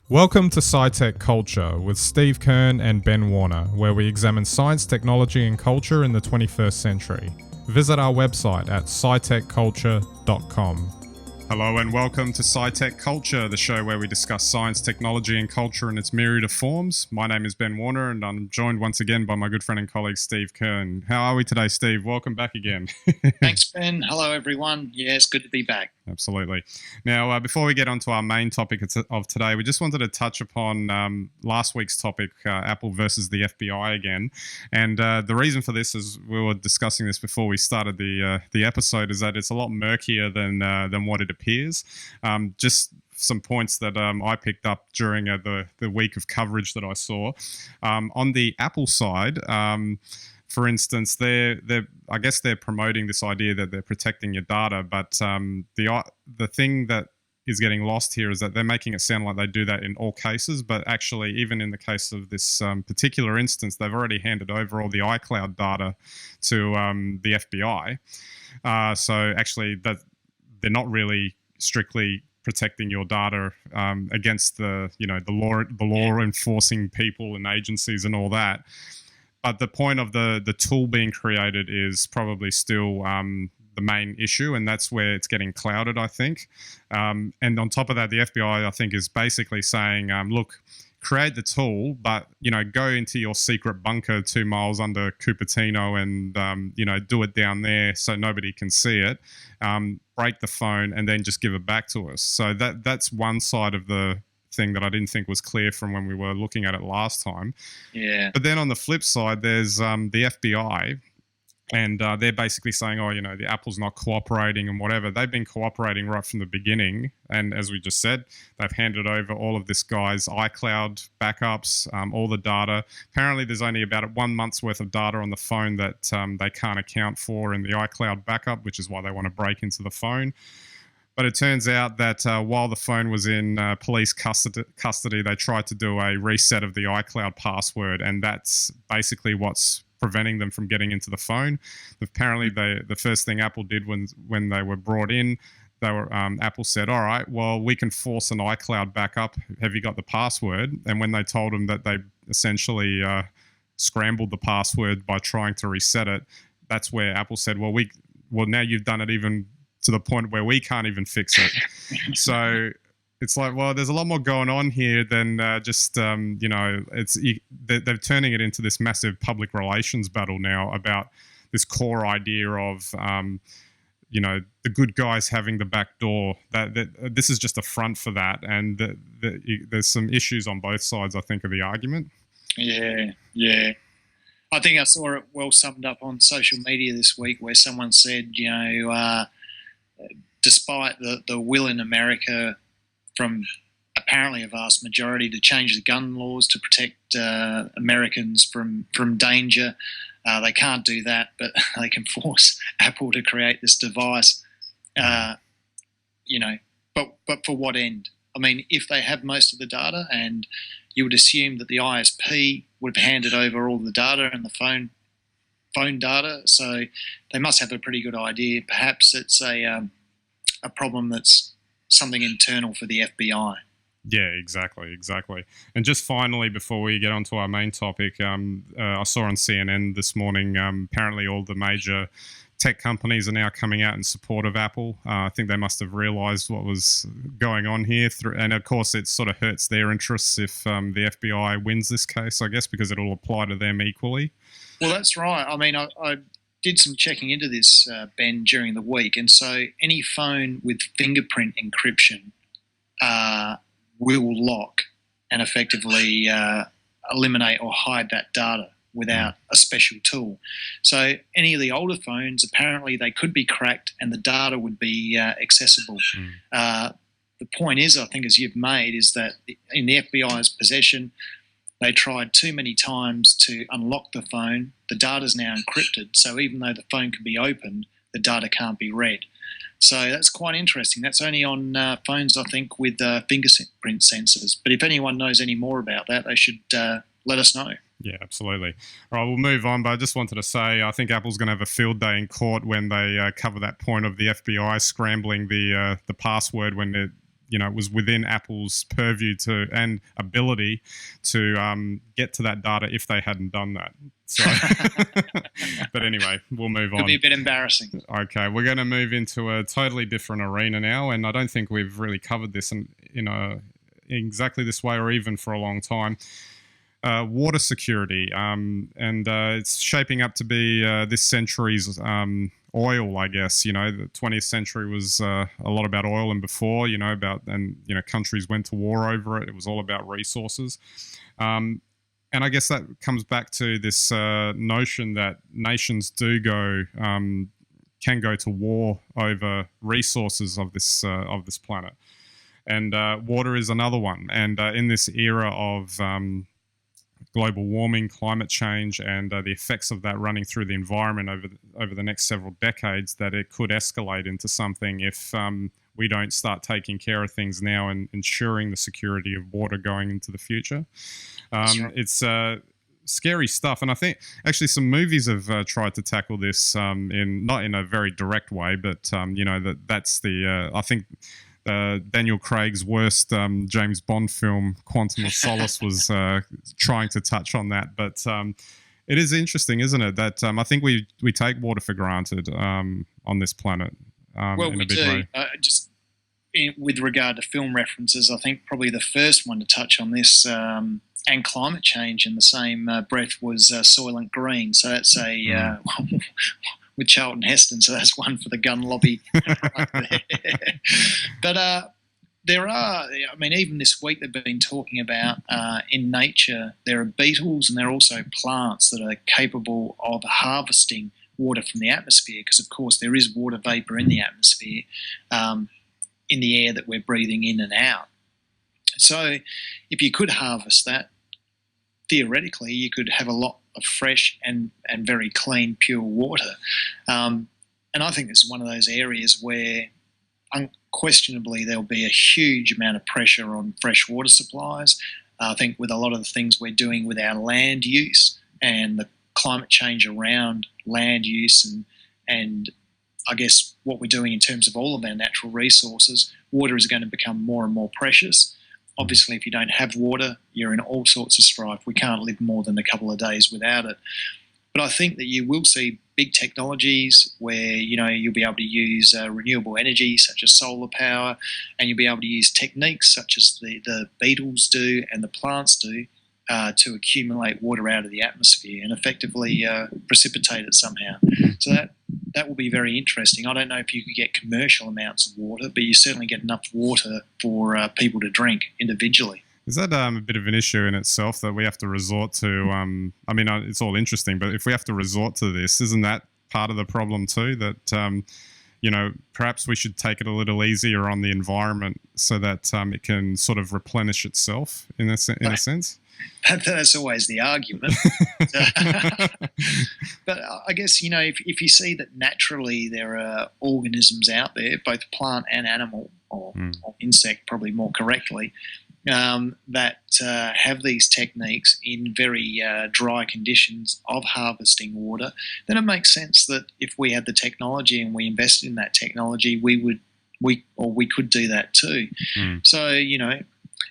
Welcome to SciTech Culture with Steve Kern and Ben Warner, where we examine science, technology, and culture in the 21st century. Visit our website at scitechculture.com. Hello and welcome to SciTech Culture, the show where we discuss science, technology, and culture in its myriad of forms. My name is Ben Warner, and I'm joined once again by my good friend and colleague, Steve Kern. How are we today, Steve? Welcome back again. Thanks, Ben. Hello, everyone. Yeah, it's good to be back. Absolutely. Now, before we get on to our main topic of today, we just wanted to touch upon last week's topic, Apple versus the FBI again. And the reason for this, is we were discussing this before we started the episode, is that it's a lot murkier than what it appears. Just some points that I picked up during the week of coverage that I saw. On the Apple side, for instance, I guess they're promoting this idea that they're protecting your data, but the thing that is getting lost here is that they're making it sound like they do that in all cases, but actually, even in the case of this particular instance, they've already handed over all the iCloud data to the FBI. So actually, that they're not really strictly protecting your data against the law enforcing people and agencies and all that. But the point of the tool being created is probably still the main issue, and that's where it's getting clouded, I think. And on top of that, the FBI, I think, is basically saying, look, create the tool, but go into your secret bunker 2 miles under Cupertino and do it down there so nobody can see it. Break the phone and then just give it back to us. So that's one side of the thing that I didn't think was clear from when we were looking at it last time. Yeah. But then on the flip side, there's the FBI, and they're basically saying, the Apple's not cooperating and whatever. They've been cooperating right from the beginning. And as we just said, they've handed over all of this guy's iCloud backups, all the data. Apparently, there's only about 1 month's worth of data on the phone that they can't account for in the iCloud backup, which is why they want to break into the phone. But it turns out that while the phone was in police custody, they tried to do a reset of the iCloud password, and that's basically what's preventing them from getting into the phone. Apparently, the first thing Apple did when they were brought in, Apple said, all right, well, we can force an iCloud backup. Have you got the password? And when they told them that they essentially scrambled the password by trying to reset it, that's where Apple said, well, now you've done it even to the point where we can't even fix it. So it's like, well, there's a lot more going on here than they're turning it into this massive public relations battle now about this core idea of, the good guys having the back door. That this is just a front for that, and there's some issues on both sides, I think, of the argument. Yeah. I think I saw it well summed up on social media this week, where someone said, despite the will in America from apparently a vast majority to change the gun laws to protect Americans from danger, they can't do that, but they can force Apple to create this device, but for what end? I mean, if they have most of the data, and you would assume that the ISP would have handed over all the data and the phone data, so they must have a pretty good idea. Perhaps it's a problem that's something internal for the FBI. Yeah, exactly. And just finally, before we get on to our main topic, I saw on CNN this morning, apparently all the major tech companies are now coming out in support of Apple. I think they must have realized what was going on here. And of course, it sort of hurts their interests if the FBI wins this case, I guess, because it'll apply to them equally. Well, that's right. I mean, I did some checking into this, Ben, during the week. And so any phone with fingerprint encryption will lock and effectively eliminate or hide that data without a special tool. So any of the older phones, apparently they could be cracked and the data would be accessible. The point is, I think, as you've made, is that in the FBI's possession, they tried too many times to unlock the phone. The data's now encrypted, so even though the phone can be opened, the data can't be read. So that's quite interesting. That's only on phones, I think, with fingerprint sensors. But if anyone knows any more about that, they should let us know. Yeah, absolutely. All right, we'll move on, but I just wanted to say I think Apple's going to have a field day in court when they cover that point of the FBI scrambling the password when it was within Apple's purview and ability to get to that data if they hadn't done that. So, but anyway, we'll move on. It'll be a bit embarrassing. Okay, we're going to move into a totally different arena now, and I don't think we've really covered this in exactly this way or even for a long time. Water security, and it's shaping up to be this century's oil, I guess. The 20th century was a lot about oil, and before, countries went to war over it. It was all about resources. And I guess that comes back to this notion that nations can go to war over resources of this planet, and water is another one. And in this era of global warming, climate change, and the effects of that running through the environment over the next several decades, that it could escalate into something if we don't start taking care of things now and ensuring the security of water going into the future. Right. It's scary stuff, and I think actually some movies have tried to tackle this not in a very direct way, but that's the I think Daniel Craig's worst James Bond film, Quantum of Solace, was trying to touch on that. But it is interesting, isn't it, that I think we take water for granted on this planet. Well, we do. With regard to film references, I think probably the first one to touch on this and climate change in the same breath was Soylent Green. So that's with Charlton Heston, so that's one for the gun lobby right there. But there are, even this week they've been talking about in nature, there are beetles and there are also plants that are capable of harvesting water from the atmosphere, because of course there is water vapour in the atmosphere, in the air that we're breathing in and out. So if you could harvest that, theoretically you could have a lot of fresh and very clean, pure water. And I think this is one of those areas where unquestionably there'll be a huge amount of pressure on fresh water supplies. I think with a lot of the things we're doing with our land use and the climate change around land use and I guess what we're doing in terms of all of our natural resources, water is going to become more and more precious. Obviously, if you don't have water, you're in all sorts of strife. We can't live more than a couple of days without it. But I think that you will see big technologies where, you'll be able to use renewable energy such as solar power, and you'll be able to use techniques such as the beetles do and the plants do to accumulate water out of the atmosphere and effectively precipitate it somehow. So that will be very interesting. I don't know if you could get commercial amounts of water, but you certainly get enough water for people to drink individually. Is that a bit of an issue in itself that we have to resort to? It's all interesting, but if we have to resort to this, isn't that part of the problem too? That, perhaps we should take it a little easier on the environment so that it can sort of replenish itself in a sense? That's always the argument. But I guess, if you see that naturally there are organisms out there, both plant and animal, or insect probably more correctly, that have these techniques in very dry conditions of harvesting water, then it makes sense that if we had the technology and we invested in that technology, we could do that too. So,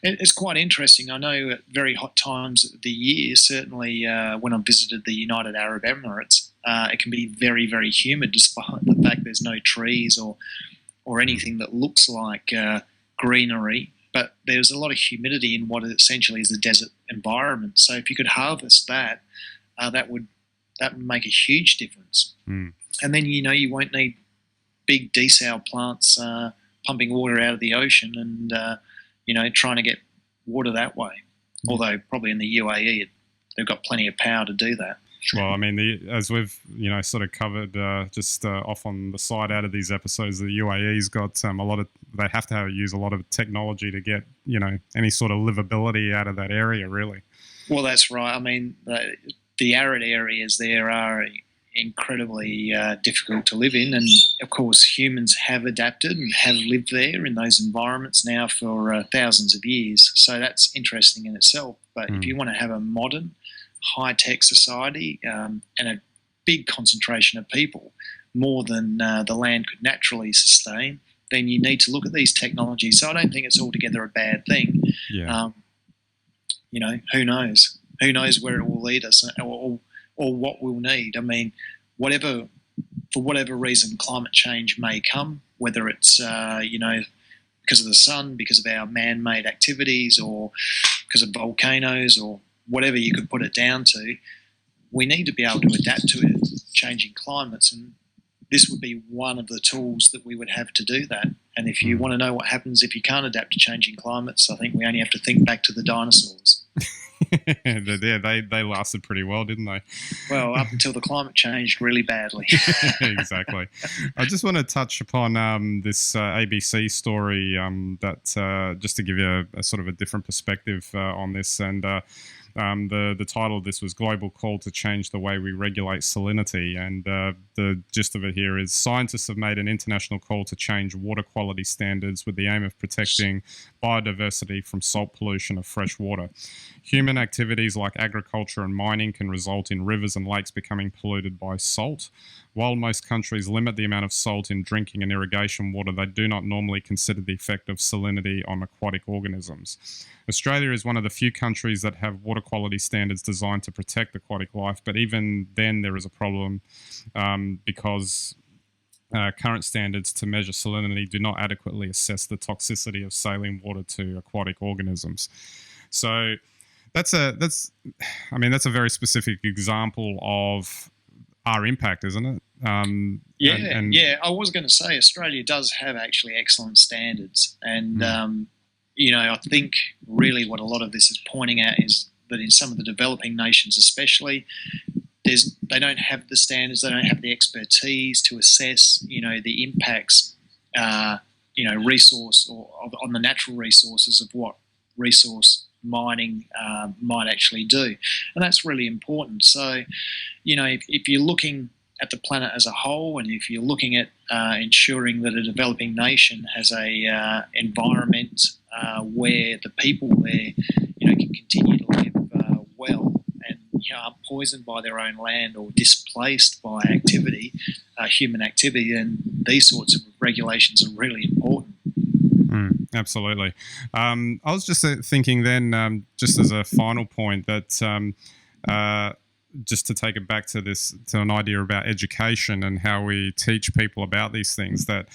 it's quite interesting. I know at very hot times of the year, certainly when I visited the United Arab Emirates, it can be very, very humid despite the fact there's no trees or anything that looks like greenery. But there's a lot of humidity in what essentially is a desert environment. So if you could harvest that, that would make a huge difference. And then, you won't need big desal plants pumping water out of the ocean and trying to get water that way. Although probably in the UAE, they've got plenty of power to do that. Well, as we've sort of covered just off on the side out of these episodes, the UAE's got a lot of. They have to use a lot of technology to get any sort of livability out of that area, really. Well, that's right. The arid areas there are incredibly difficult to live in, and of course humans have adapted and have lived there in those environments now for thousands of years, so that's interesting in itself. But if you want to have a modern high-tech society and a big concentration of people, more than the land could naturally sustain, then you need to look at these technologies. So I don't think it's altogether a bad thing. Yeah. Who knows? Who knows where it will lead us, or what we'll need. I mean, for whatever reason, climate change may come, whether it's because of the sun, because of our man-made activities, or because of volcanoes, or whatever you could put it down to. We need to be able to adapt to it, changing climates, and this would be one of the tools that we would have to do that. And if you want to know what happens if you can't adapt to changing climates, I think we only have to think back to the dinosaurs. They lasted pretty well, didn't they? Well, up until the climate changed really badly. Exactly. I just want to touch upon this ABC story that just to give you a sort of a different perspective on this. And the title of this was Global Call to Change the Way We Regulate Salinity. And the gist of it here is scientists have made an international call to change water quality standards with the aim of protecting biodiversity from salt pollution of fresh water. Human activities like agriculture and mining can result in rivers and lakes becoming polluted by salt. While most countries limit the amount of salt in drinking and irrigation water, they do not normally consider the effect of salinity on aquatic organisms. Australia is one of the few countries that have water quality standards designed to protect aquatic life, but even then there is a problem because current standards to measure salinity do not adequately assess the toxicity of saline water to aquatic organisms. So that's a very specific example of our impact, isn't it? I was going to say Australia does have actually excellent standards, and I think really what a lot of this is pointing at is that in some of the developing nations, especially, they don't have the standards, they don't have the expertise to assess, the impacts, resource or on the natural resources of what resource mining might actually do, and that's really important. So, if you're looking at the planet as a whole, and if you're looking at ensuring that a developing nation has a environment where the people there, can continue to live well and aren't poisoned by their own land or displaced by human activity, then these sorts of regulations are really important. Absolutely. I was just thinking then, just as a final point, that just to take it back to an idea about education and how we teach people about these things, that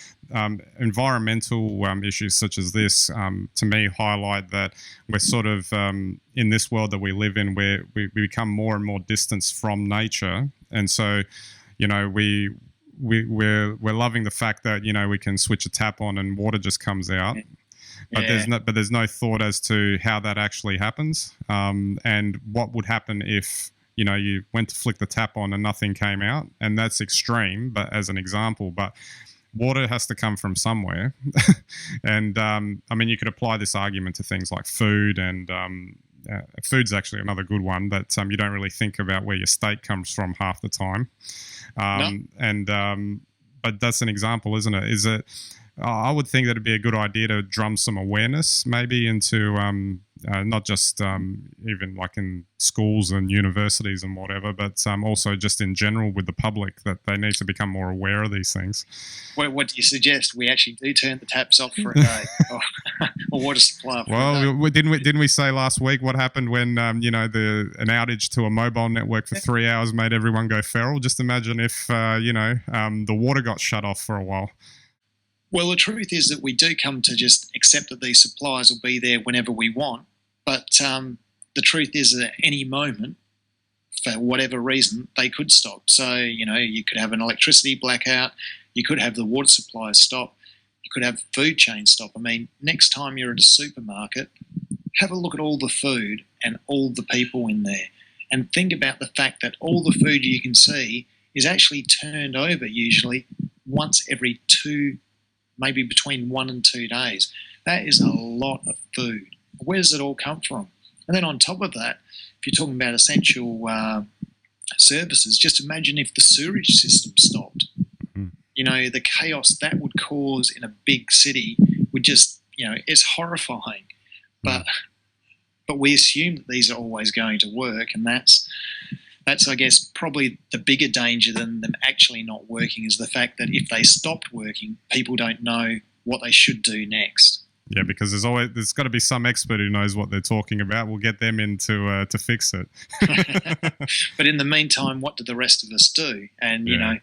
environmental issues such as this, to me, highlight that we're sort of in this world that we live in, where we become more and more distanced from nature, and so we're loving the fact that we can switch a tap on and water just comes out. But there's no thought as to how that actually happens, and what would happen if you went to flick the tap on and nothing came out. And that's extreme, but as an example. But water has to come from somewhere, and you could apply this argument to things like food, and food's actually another good one that you don't really think about where your steak comes from half the time. But that's an example, isn't it? Is it? I would think that it'd be a good idea to drum some awareness maybe into not just even like in schools and universities and whatever, but also just in general with the public, that they need to become more aware of these things. What do you suggest? We actually do turn the taps off for a day, or water supply? Didn't we say last week what happened when an outage to a mobile network for 3 hours made everyone go feral? Just imagine if the water got shut off for a while. Well, the truth is that we do come to just accept that these supplies will be there whenever we want. But the truth is that at any moment, for whatever reason, they could stop. So, you could have an electricity blackout, you could have the water supply stop, you could have food chain stop. I mean, next time you're at a supermarket, have a look at all the food and all the people in there, and think about the fact that all the food you can see is actually turned over usually once every maybe between 1 and 2 days. That is a lot of food. Where does it all come from? And then on top of that, if you're talking about essential services, just imagine if the sewerage system stopped. The chaos that would cause in a big city would just, it's horrifying. But we assume that these are always going to work, and that's I guess probably the bigger danger than them actually not working, is the fact that if they stopped working, people don't know what they should do next. Yeah, because there's got to be some expert who knows what they're talking about. We'll get them in to fix it. But in the meantime, what do the rest of us do? And you know,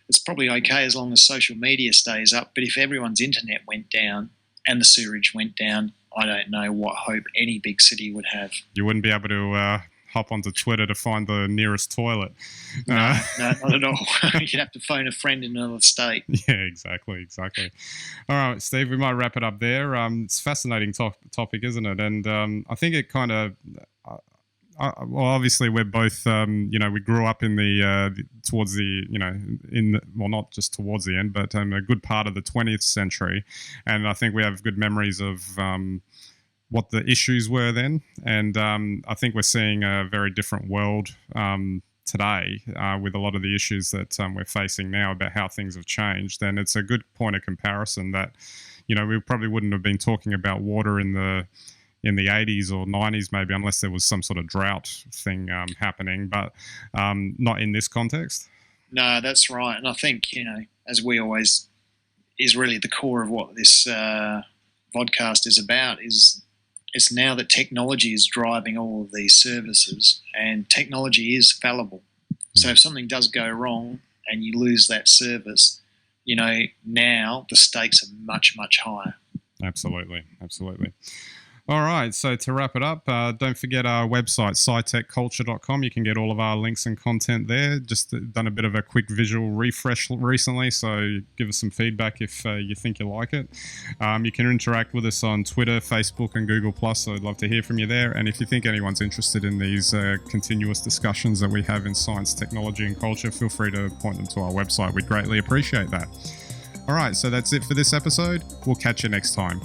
it's probably okay as long as social media stays up. But if everyone's internet went down and the sewerage went down, I don't know what hope any big city would have. You wouldn't be able to hop onto Twitter to find the nearest toilet. No, not at all. You'd have to phone a friend in another state. Yeah, exactly. All right, Steve, we might wrap it up there. It's a fascinating topic, isn't it? And I think it kind of... well, obviously, we're both, we grew up in towards the, not just towards the end, but a good part of the 20th century. And I think we have good memories of what the issues were then. And I think we're seeing a very different world today with a lot of the issues that we're facing now about how things have changed. And it's a good point of comparison that, we probably wouldn't have been talking about water in the 80s or 90s maybe, unless there was some sort of drought thing happening, but not in this context. No, that's right. And I think, as we always, is really the core of what this vodcast is about, is it's now that technology is driving all of these services, and technology is fallible. So if something does go wrong and you lose that service, now the stakes are much, much higher. Absolutely. All right, so to wrap it up, don't forget our website, scitechculture.com. You can get all of our links and content there. Just done a bit of a quick visual refresh recently, so give us some feedback if you think you like it. You can interact with us on Twitter, Facebook, and Google+, so I'd love to hear from you there. And if you think anyone's interested in these continuous discussions that we have in science, technology, and culture, feel free to point them to our website. We'd greatly appreciate that. All right, so that's it for this episode. We'll catch you next time.